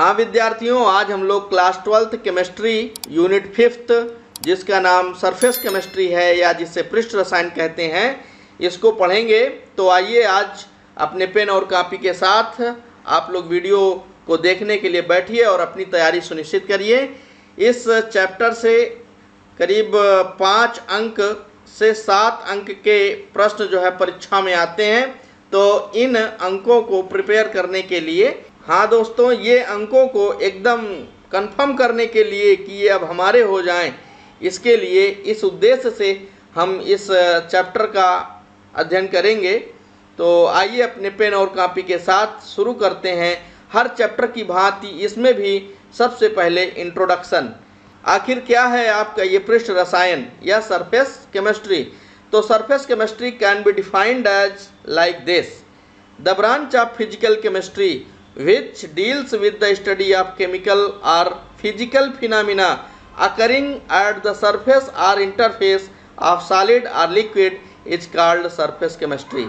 हाँ विद्यार्थियों, आज हम लोग class 12th chemistry unit 5th जिसका नाम सरफेस केमिस्ट्री है या जिसे पृष्ठ रसायन कहते हैं, इसको पढ़ेंगे। तो आइए आज अपने पेन और कॉपी के साथ आप लोग वीडियो को देखने के लिए बैठिए और अपनी तैयारी सुनिश्चित करिए। इस चैप्टर से करीब 5 अंक से 7 अंक के प्रश्न जो है परीक्षा में आते हैं। तो इन अंकों को प्रिपेयर करने के लिए, हाँ दोस्तों, ये अंकों को एकदम कंफर्म करने के लिए कि ये अब हमारे हो जाएं, इसके लिए, इस उद्देश्य से हम इस चैप्टर का अध्ययन करेंगे। तो आइए अपने पेन और कॉपी के साथ शुरू करते हैं। हर चैप्टर की भांति इसमें भी सबसे पहले इंट्रोडक्शन। आखिर क्या है आपका ये पृष्ठ रसायन या सरफेस केमिस्ट्री? तो surface chemistry can be defined as like this: the branch of physical chemistry which deals with the study of chemical or physical phenomena occurring at the surface or interface of solid or liquid is called surface chemistry।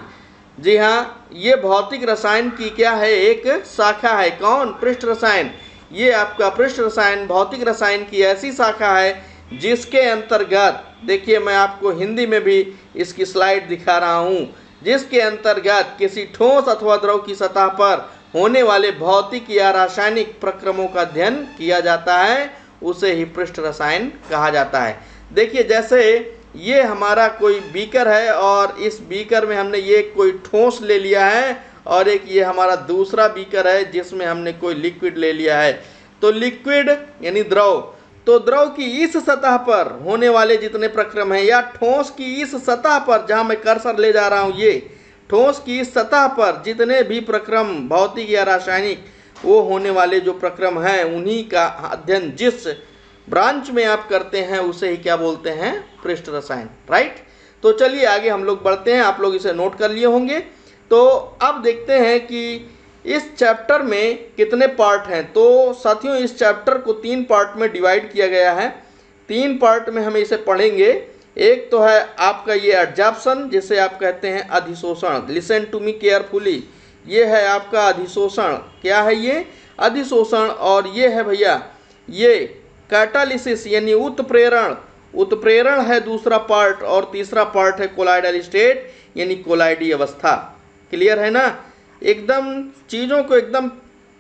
जी हाँ, ये भौतिक रसायन की क्या है, एक शाखा है। कौन? पृष्ठ रसायन। ये आपका पृष्ठ रसायन भौतिक रसायन की ऐसी शाखा है जिसके अंतर्गत, देखिए मैं आपको हिंदी में भी इसकी स्लाइड दिखा रहा हूँ, जिसके अंतर्गत किसी ठोस अथवा द्रव की सतह पर होने वाले भौतिक या रासायनिक प्रक्रमों का अध्ययन किया जाता है, उसे ही पृष्ठ रसायन कहा जाता है। देखिए जैसे ये हमारा कोई बीकर है और इस बीकर में हमने ये कोई ठोस ले लिया है और एक ये हमारा दूसरा बीकर है जिसमें हमने कोई लिक्विड ले लिया है। तो लिक्विड यानी द्रव, तो द्रव की इस सतह पर होने वाले जितने प्रक्रम हैं या ठोस की इस सतह पर, जहाँ मैं कर्सर ले जा रहा हूँ, ये ठोस की इस सतह पर जितने भी प्रक्रम भौतिक या रासायनिक वो होने वाले जो प्रक्रम हैं, उन्हीं का अध्ययन जिस ब्रांच में आप करते हैं उसे ही क्या बोलते हैं? पृष्ठ रसायन। राइट। तो चलिए आगे हम लोग बढ़ते हैं। आप लोग इसे नोट कर लिए होंगे। तो अब देखते हैं कि इस चैप्टर में कितने पार्ट हैं। तो साथियों, इस चैप्टर को 3 पार्ट में डिवाइड किया गया है। 3 पार्ट में हम इसे पढ़ेंगे। एक तो है आपका ये एडजॉर्प्शन, जिसे आप कहते हैं अधिशोषण। लिसन टू मी केयरफुली, ये है आपका अधिशोषण। क्या है ये? अधिशोषण। और ये है भैया ये कैटालिसिस यानी उत्प्रेरण। उत्प्रेरण है दूसरा पार्ट। और तीसरा पार्ट है कोलाइडल स्टेट यानी कोलाइडी अवस्था। क्लियर है ना? एकदम चीज़ों को एकदम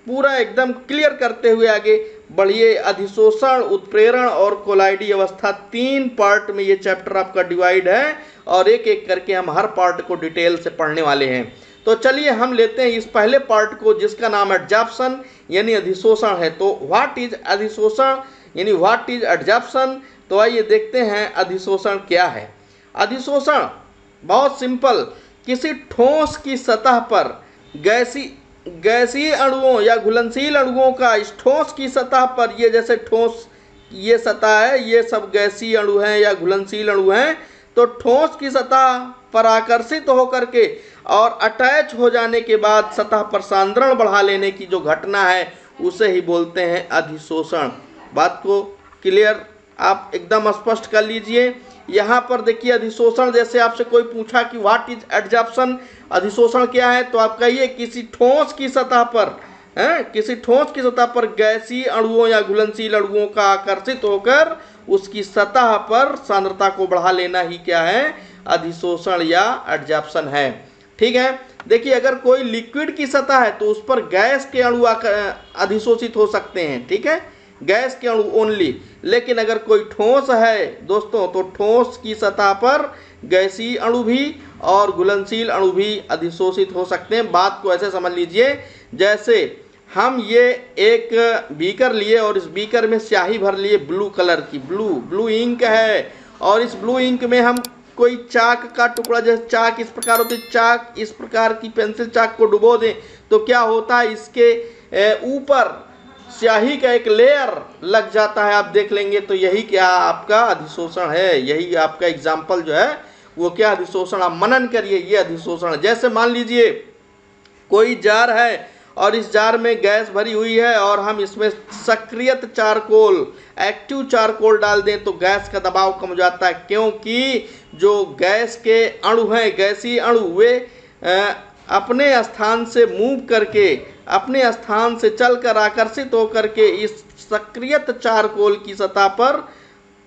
पूरा एकदम क्लियर करते हुए आगे बढ़िए। अधिशोषण, उत्प्रेरण और कोलाइडी अवस्था, 3 पार्ट में ये चैप्टर आपका डिवाइड है और एक एक करके हम हर पार्ट को डिटेल से पढ़ने वाले हैं। तो चलिए हम लेते हैं इस पहले पार्ट को जिसका नाम एडजॉर्प्शन यानी अधिशोषण है। तो व्हाट इज अधिशोषण यानी व्हाट इज एडजॉर्प्शन? तो आइए देखते हैं अधिशोषण क्या है। अधिशोषण बहुत सिंपल, किसी ठोस की सतह पर गैसीय अणुओं या घुलनशील अणुओं का इस ठोस की सतह पर, ये जैसे ठोस ये सतह है, ये सब गैसीय अणु हैं या घुलनशील अणु हैं। तो ठोस की सतह पर आकर्षित होकर के और अटैच हो जाने के बाद सतह पर सांद्रण बढ़ा लेने की जो घटना है उसे ही बोलते हैं अधिशोषण। बात को क्लियर आप एकदम स्पष्ट कर लीजिए। यहाँ पर देखिए अधिशोषण, जैसे आपसे कोई पूछा कि व्हाट इज एडजॉर्प्शन, अधिशोषण क्या है, तो आप कहिए किसी ठोस की सतह पर, किसी ठोस की सतह पर गैसीय अणुओं या घुलनशील अणुओं का आकर्षित होकर उसकी सतह पर सांद्रता को बढ़ा लेना ही क्या है? अधिशोषण या एडजॉर्प्शन है। ठीक है। देखिए अगर कोई लिक्विड की सतह है तो उस पर गैस के अणु अधिशोषित हो सकते हैं। ठीक है, गैस के अणु ओनली। लेकिन अगर कोई ठोस है दोस्तों, तो ठोस की सतह पर गैसीय अणु भी और घुलनशील अणु भी अधिशोषित हो सकते हैं। बात को ऐसे समझ लीजिए, जैसे हम ये एक बीकर लिए और इस बीकर में स्याही भर लिए ब्लू कलर की, ब्लू इंक है, और इस ब्लू इंक में हम कोई चाक का टुकड़ा, जैसे चाक इस प्रकार होती है, चाक इस प्रकार की पेंसिल चाक को डुबो दें तो क्या होता है? इसके ऊपर स्याही का एक लेयर लग जाता है। आप देख लेंगे तो यही क्या आपका अधिशोषण है। यही आपका एग्जाम्पल जो है वो क्या अधिशोषण, आप मनन करिए, ये अधिशोषण। जैसे मान लीजिए कोई जार है और इस जार में गैस भरी हुई है और हम इसमें सक्रियत चारकोल, एक्टिव चारकोल डाल दें तो गैस का दबाव कम हो जाता है, क्योंकि जो गैस के अणु हैं, गैसीय अणु, वे अपने स्थान से मूव करके अपने स्थान से चलकर आकर्षित होकर के इस सक्रियत चारकोल की सतह पर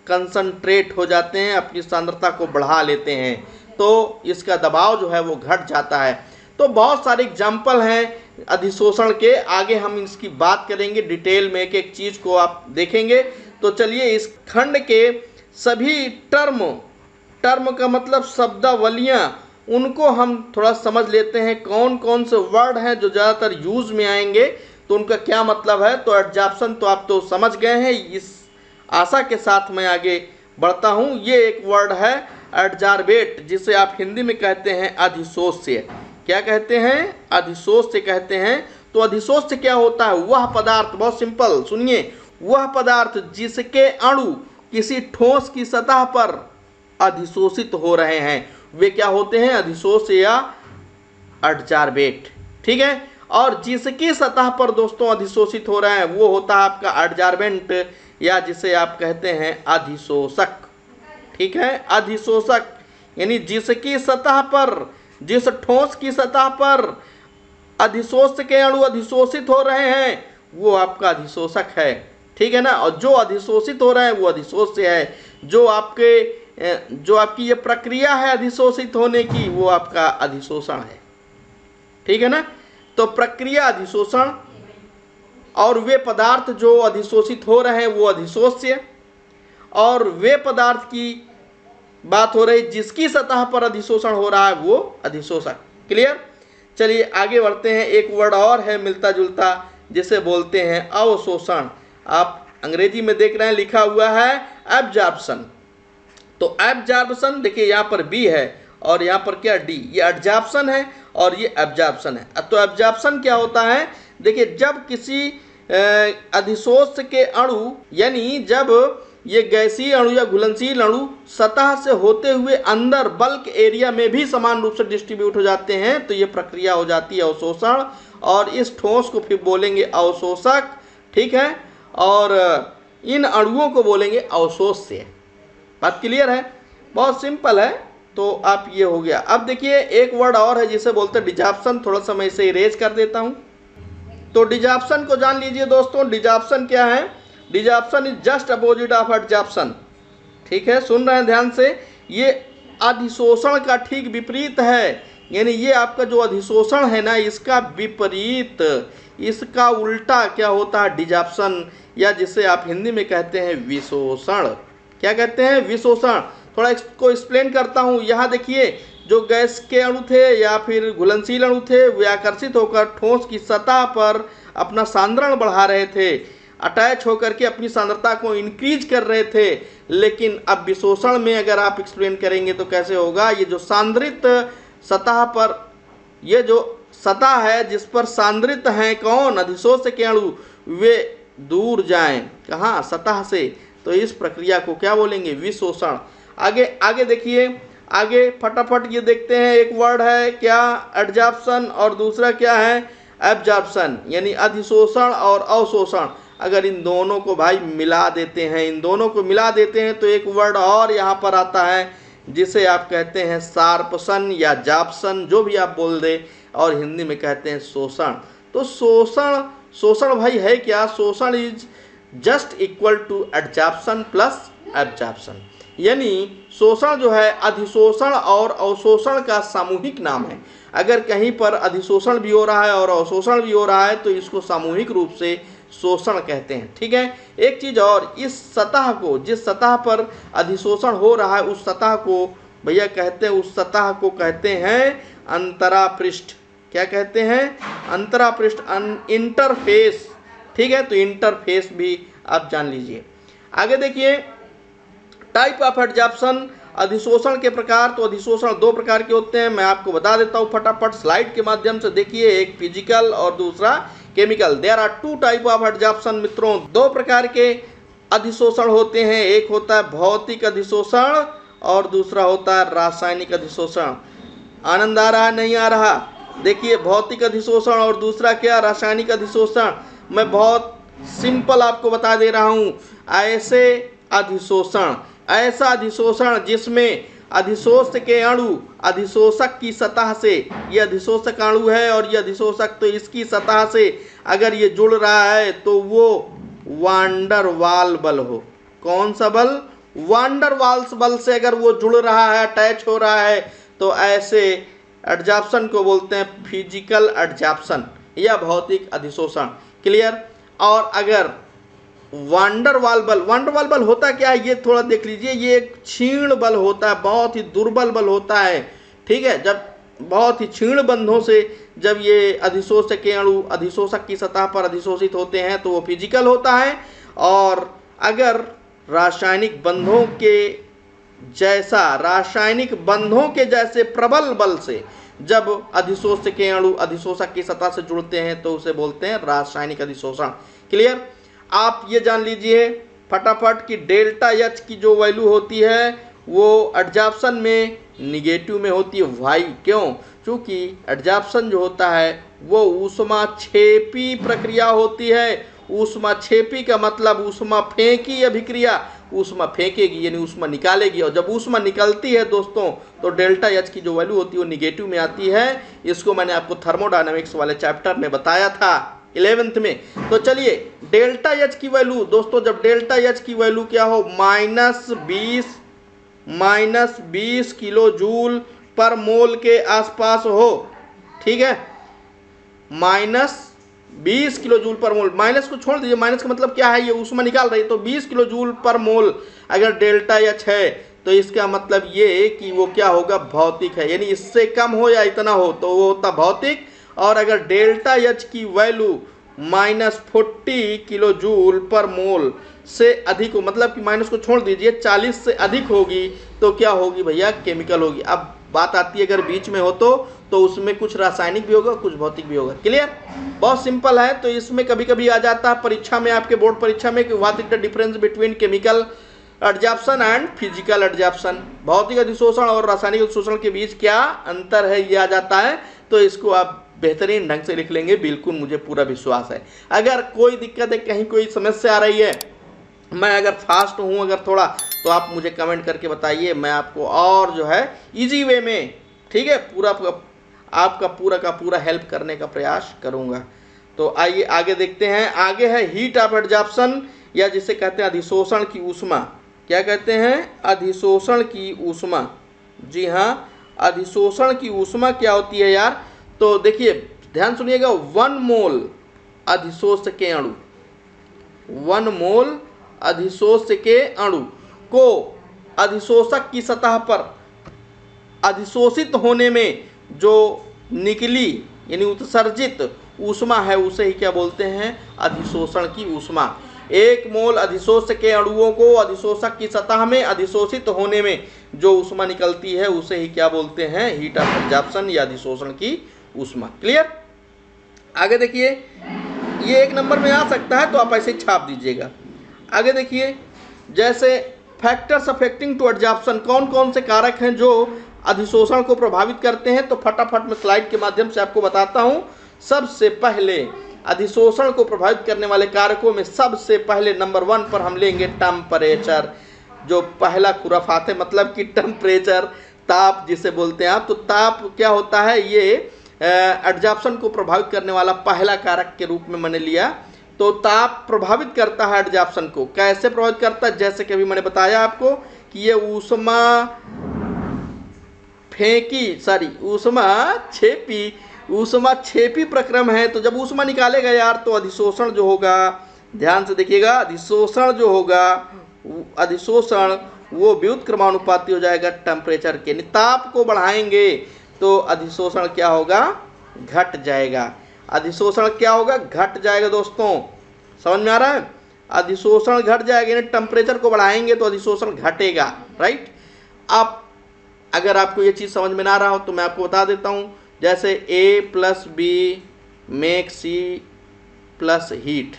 कंसंट्रेट हो जाते हैं, अपनी सांद्रता को बढ़ा लेते हैं, तो इसका दबाव जो है वो घट जाता है। तो बहुत सारे एग्जाम्पल हैं अधिशोषण के, आगे हम इसकी बात करेंगे डिटेल में, एक एक चीज़ को आप देखेंगे। तो चलिए इस खंड के सभी टर्म का मतलब शब्दावलियाँ, उनको हम थोड़ा समझ लेते हैं। कौन कौन से वर्ड हैं जो ज़्यादातर यूज में आएंगे, तो उनका क्या मतलब है। तो एडजॉर्प्शन तो आप तो समझ गए हैं, इस आशा के साथ मैं आगे बढ़ता हूँ। ये एक वर्ड है एडजॉर्बेट, जिसे आप हिंदी में कहते हैं अधिशोष्य। क्या कहते हैं? अधिशोष्य कहते हैं। तो अधिशोष्य क्या होता है? वह पदार्थ, बहुत सिंपल सुनिए, वह पदार्थ जिसके अणु किसी ठोस की सतह पर अधिशोषित हो रहे हैं, वे क्या होते हैं? अधिशोष्य या एडजॉर्बेट। ठीक है। और जिसकी सतह पर दोस्तों अधिशोषित हो रहे हैं वो होता है आपका एडजॉर्बेंट, या जिसे आप कहते हैं अधिशोषक। ठीक है, अधिशोषक यानी जिसकी सतह पर, जिस ठोस की सतह पर अधिशोष्य के अणु अधिशोषित हो रहे हैं वो आपका अधिशोषक है। ठीक है ना। और जो अधिशोषित हो रहे हैं वो अधिशोष्य है। जो आपकी ये प्रक्रिया है अधिशोषित होने की, वो आपका अधिशोषण है। ठीक है ना। तो प्रक्रिया अधिशोषण, और वे पदार्थ जो अधिशोषित हो रहे हैं वो अधिशोष्य, और वे पदार्थ की बात हो रही जिसकी सतह पर अधिशोषण हो रहा है वो अधिशोषक। क्लियर। चलिए आगे बढ़ते हैं। एक वर्ड और है मिलता जुलता, जिसे बोलते हैं अवशोषण। आप अंग्रेजी में देख रहे हैं लिखा हुआ है एब्जॉर्प्शन। तो एब्जॉर्प्शन देखिए यहाँ पर बी है और यहाँ पर क्या डी, ये एब्जॉर्प्शन है और ये एब्जॉर्प्शन है। तो एब्जॉर्प्शन क्या होता है? देखिए जब किसी अधिशोष्य के अणु, यानी जब ये गैसीय अणु या घुलनशील अणु सतह से होते हुए अंदर बल्क एरिया में भी समान रूप से डिस्ट्रीब्यूट हो जाते हैं, तो ये प्रक्रिया हो जाती है अवशोषण, और इस ठोस को फिर बोलेंगे अवशोषक। ठीक है। और इन अणुओं को बोलेंगे अवशोष्य। बात क्लियर है? बहुत सिंपल है। तो आप ये हो गया। अब देखिए एक वर्ड और है जिसे बोलते हैं डिजॉर्प्शन। थोड़ा सा मैं इसे इरेज कर देता हूँ। तो डिजॉर्प्शन को जान लीजिए दोस्तों। डिजॉर्प्शन क्या है? Desorption is just opposite of adsorption. ठीक है, सुन रहे हैं ध्यान से। ये अधिशोषण का ठीक विपरीत है, यानी ये आपका जो अधिशोषण है ना, इसका विपरीत, इसका उल्टा क्या होता है? डिजॉर्प्शन, या जिसे आप हिंदी में कहते हैं विशोषण। क्या कहते हैं? विशोषण। थोड़ा इसको एक्सप्लेन करता हूँ। यहाँ देखिए, जो गैस के अणु थे या फिर घुलनशील अणु थे, वे आकर्षित होकर ठोस की सतह पर अपना सांद्रण बढ़ा रहे थे, अटैच होकर के अपनी सांद्रता को इंक्रीज कर रहे थे। लेकिन अब विशोषण में अगर आप एक्सप्लेन करेंगे तो कैसे होगा? ये जो सांद्रित सतह पर, ये जो सतह है जिस पर सांद्रित हैं कौन? अधिशोष्य के अणु, वे दूर जाएं। कहाँ? सतह से। तो इस प्रक्रिया को क्या बोलेंगे? विशोषण। आगे देखिए, आगे फटाफट ये देखते हैं। एक वर्ड है क्या? एडजॉर्प्शन, और दूसरा क्या है? एब्जॉर्प्शन, यानी अधिशोषण और अवशोषण। अगर इन दोनों को भाई मिला देते हैं, इन दोनों को मिला देते हैं, तो एक वर्ड और यहाँ पर आता है जिसे आप कहते हैं शार्पशन या जाप्शन, जो भी आप बोल दें, और हिंदी में कहते हैं शोषण। तो शोषण भाई है क्या? शोषण is just equal to adsorption plus absorption, यानी शोषण जो है अधिशोषण और अवशोषण का सामूहिक नाम है। अगर कहीं पर अधिशोषण भी हो रहा है और अवशोषण भी हो रहा है तो इसको सामूहिक रूप से शोषण कहते हैं। ठीक है। एक चीज और, इस सतह को, जिस सतह पर अधिशोषण हो रहा है उस सतह को भैया कहते हैं, उस सतह को कहते हैं अंतरापृष्ठ। क्या कहते हैं? अंतरापृष्ठ, इंटरफेस। ठीक है। तो इंटरफेस भी आप जान लीजिए। आगे देखिए, टाइप ऑफ एडजॉर्प्शन, अधिशोषण के प्रकार। तो अधिशोषण दो प्रकार के होते हैं, मैं आपको बता देता हूँ फटाफट स्लाइड के माध्यम से। देखिए, एक फिजिकल और दूसरा chemical. There are two type of adsorption मित्रों। दो प्रकार के अधिशोषण होते हैं, एक होता है भौतिक अधिशोषण और दूसरा होता है रासायनिक अधिशोषण। आनंद आ रहा, नहीं आ रहा? देखिए, भौतिक अधिशोषण और दूसरा क्या? रासायनिक अधिशोषण। मैं बहुत सिंपल आपको बता दे रहा हूँ। ऐसा अधिशोषण जिसमें अधिशोष के अणु अधिशोषक की सतह से, ये अधिशोषक अणु है और ये अधिशोषक, तो इसकी सतह से अगर ये जुड़ रहा है तो वो वांडर वाल बल हो। कौन सा बल? वांडर वाल्स बल से अगर वो जुड़ रहा है, अटैच हो रहा है, तो ऐसे एडजॉर्प्शन को बोलते हैं फिजिकल एडजॉर्प्शन या भौतिक अधिशोषण। क्लियर? और अगर वांडरवाल बल होता क्या है, ये थोड़ा देख लीजिए। ये एक क्षीण बल होता है, बहुत ही दुर्बल बल होता है। ठीक है, जब बहुत ही क्षीण बंधों से जब ये अधिशोषक के अणु अधिशोषक की सतह पर अधिशोषित होते हैं तो वो फिजिकल होता है। और अगर रासायनिक बंधों के जैसे प्रबल बल से जब अधिशोषक के अणु अधिशोषक की सतह से जुड़ते हैं तो उसे बोलते हैं रासायनिक अधिशोषण। क्लियर? आप ये जान लीजिए फटाफट कि डेल्टा एच की जो वैल्यू होती है वो एडजॉर्प्शन में निगेटिव में होती है। वाई? क्यों? क्योंकि एडजॉर्प्शन जो होता है वो ऊष्माक्षेपी प्रक्रिया होती है। ऊष्माक्षेपी का मतलब ऊष्मा फेंकी अभिक्रिया, ऊष्मा फेंकेगी यानी ऊष्मा निकालेगी, और जब ऊष्मा निकलती है दोस्तों तो डेल्टा एच की जो वैल्यू होती है वो निगेटिव में आती है। इसको मैंने आपको थर्मोडायनामिक्स वाले चैप्टर में बताया था 11th में। तो चलिए डेल्टा एच की वैल्यू दोस्तों, जब डेल्टा एच की वैल्यू क्या हो, -20 किलो जूल पर मोल के आसपास हो। ठीक है, -20 किलो जूल पर मोल, माइनस को छोड़ दीजिए, माइनस का मतलब क्या है, ये ऊष्मा निकाल रही है। तो 20 किलो जूल पर मोल अगर डेल्टा एच है तो इसका मतलब ये कि वो क्या होगा, भौतिक है। यानी इससे कम हो या इतना हो तो वो होता भौतिक। और अगर डेल्टा एच की वैल्यू -40 किलो जूल पर मोल से अधिक हो, मतलब कि माइनस को छोड़ दीजिए, 40 से अधिक होगी तो क्या होगी भैया, केमिकल होगी। अब बात आती है अगर बीच में हो तो उसमें कुछ रासायनिक भी होगा, कुछ भौतिक भी होगा। क्लियर? बहुत सिंपल है। तो इसमें कभी कभी आ जाता है परीक्षा में, आपके बोर्ड परीक्षा में, कि what is the difference between chemical adsorption and physical adsorption, भौतिक अधिशोषण और रासायनिक अधिशोषण के बीच क्या अंतर है, ये आ जाता है। तो इसको आप बेहतरीन ढंग से लिख लेंगे, बिल्कुल मुझे पूरा विश्वास है। अगर कोई दिक्कत है, कहीं कोई समस्या आ रही है, मैं अगर फास्ट हूँ अगर थोड़ा, तो आप मुझे कमेंट करके बताइए, मैं आपको और जो है इजी वे में, ठीक है, आपका पूरा का पूरा हेल्प करने का प्रयास करूँगा। तो आइए आगे देखते हैं। आगे है हीट ऑफ एडजॉर्प्शन, या जिसे कहते हैं अधिशोषण की ऊष्मा। क्या कहते हैं? अधिशोषण की ऊष्मा। जी हाँ, अधिशोषण की ऊष्मा क्या होती है यार? तो देखिए ध्यान सुनिएगा, 1 मोल अधिशोष के अणु, 1 मोल अधिशोष के अणु को अधिशोषक की सतह पर अधिशोषित होने में जो निकली यानी उत्सर्जित ऊष्मा है उसे ही क्या बोलते हैं, अधिशोषण की ऊष्मा। 1 मोल अधिशोष के अणुओं को अधिशोषक की सतह में अधिशोषित होने में जो ऊष्मा निकलती है उसे ही क्या बोलते हैं, हीट ऑफ एडजॉर्प्शन या अधिशोषण की ऊष्मा। क्लियर? आगे देखिए, ये 1 नंबर में आ सकता है तो आप ऐसे छाप दीजिएगा। आगे देखिए, जैसे फैक्टर्स अफेक्टिंग टू एडजॉर्प्शन, कौन कौन से कारक हैं जो अधिशोषण को प्रभावित करते हैं, तो फटाफट मैं स्लाइड के माध्यम से आपको बताता हूं। सबसे पहले अधिशोषण को प्रभावित करने वाले कारकों में सबसे पहले नंबर 1 पर हम लेंगे टेम्परेचर, जो पहला खुराफात है, मतलब कि टेम्परेचर, ताप जिसे बोलते हैं आप। तो ताप क्या होता है, ये एडजॉर्प्शन को प्रभावित करने वाला पहला कारक के रूप में मैंने लिया। तो ताप प्रभावित करता है एडजॉर्प्शन को। कैसे प्रभावित करता है? जैसे कि अभी मैंने बताया आपको कि ये ऊष्मा छेपी प्रक्रम है। तो जब ऊष्मा निकालेगा यार तो अधिशोषण जो होगा, ध्यान से देखिएगा, अधिशोषण वो व्युत क्रमानुपाती हो जाएगा टेम्परेचर के। ताप को बढ़ाएंगे तो अधिशोषण क्या होगा, घट जाएगा। अधिशोषण क्या होगा, घट जाएगा। दोस्तों समझ में आ रहा है? अधिशोषण घट जाएगा, यानी टेम्परेचर को बढ़ाएंगे तो अधिशोषण घटेगा। राइट? अब अगर आपको ये चीज़ समझ में ना रहा हो तो मैं आपको बता देता हूँ। जैसे A + B make C + heat,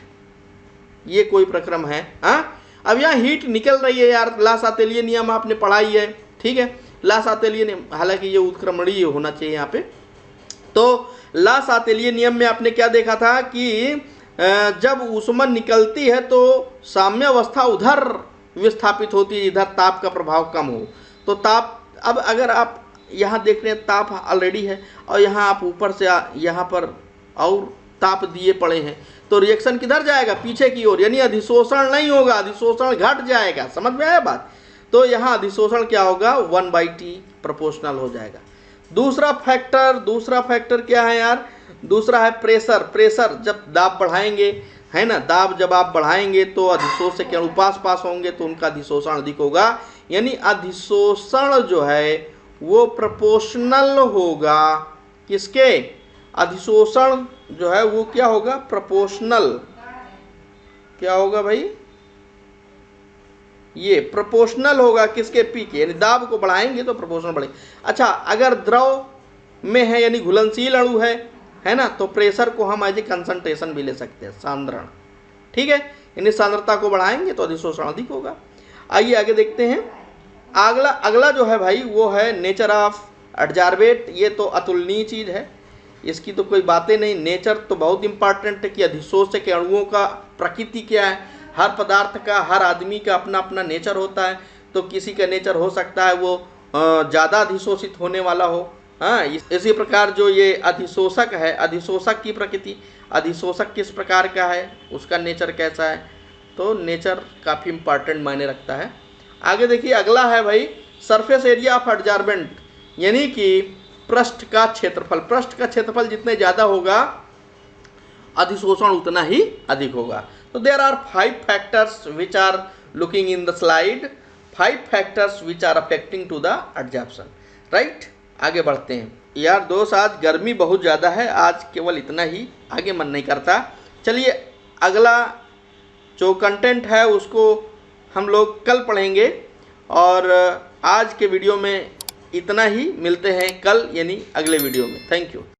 ये कोई प्रक्रम है। हाँ, अब यहाँ हीट निकल रही है यार, लासातेलिये नियम आपने पढ़ा ही है। ठीक है, लासातेलिये नियम, हालांकि ये उत्क्रमणीय होना चाहिए यहाँ पे। तो लासातेलिये नियम में आपने क्या देखा था कि जब ऊष्मा निकलती है तो साम्यावस्था उधर विस्थापित होती है, इधर ताप का प्रभाव कम हो। तो ताप अब अगर आप यहाँ देख रहे हैं ताप ऑलरेडी है और यहाँ आप ऊपर से यहाँ पर और ताप दिए पड़े हैं, तो रिएक्शन किधर जाएगा? पीछे की ओर, यानी अधिशोषण नहीं होगा, अधिशोषण घट जाएगा। समझ में आया बात? तो यहाँ अधिशोषण क्या होगा? 1/T प्रोपोर्शनल हो जाएगा। दूसरा फैक्टर क्या है यार? दूसरा है प्रेशर। प्रेशर जब दाब बढ़ाएंगे, है ना, दाब जब आप बढ़ाएंगे तो अधिशोष से क्या पास होंगे तो उनका अधिशोषण अधिक होगा, यानी अधिशोषण जो है वो प्रोपोर्शनल होगा किसके? अधिशोषण जो है वो क्या होगा? प्रोपोर्शनल। क्या होगा भाई? ये प्रोपोर्शनल होगा किसके? पी के, यानी दाब को बढ़ाएंगे तो प्रोपोर्शनल बढ़ेगा। अच्छा, अगर द्रव में है यानी घुलनशील अणु है ना, तो प्रेशर को हम एज ए कंसंट्रेशन भी ले सकते हैं, सांद्रण। ठीक है, यानी सांद्रता को बढ़ाएंगे तो अधिशोषण अधिक होगा। आइए आगे देखते हैं। अगला जो है भाई वो है नेचर ऑफ एडजॉर्बेट। ये तो अतुलनीय चीज़ है, इसकी तो कोई बातें नहीं। नेचर तो बहुत इंपॉर्टेंट है कि अधिशोष के अणुओं का प्रकृति क्या है। हर पदार्थ का, हर आदमी का अपना अपना नेचर होता है। तो किसी का नेचर हो सकता है वो ज़्यादा अधिशोषित होने वाला हो। हाँ, इसी प्रकार जो ये अधिशोषक है, अधिशोषक की प्रकृति, अधिशोषक किस प्रकार का है, उसका नेचर कैसा है, तो नेचर काफ़ी इंपॉर्टेंट मायने रखता है। आगे देखिए, अगला है भाई सरफेस एरिया ऑफ एडजॉर्बेंट, यानी कि पृष्ठ का क्षेत्रफल। पृष्ठ का क्षेत्रफल जितने ज़्यादा होगा अधिशोषण उतना ही अधिक होगा। तो there are 5 factors which are looking in the slide, 5 factors which are affecting to the adsorption. Right, आगे बढ़ते हैं। यार दोस्त, आज गर्मी बहुत ज़्यादा है, आज केवल इतना ही, आगे मन नहीं करता। चलिए अगला जो कंटेंट है उसको हम लोग कल पढ़ेंगे, और आज के वीडियो में इतना ही। मिलते हैं कल यानी अगले वीडियो में। Thank you.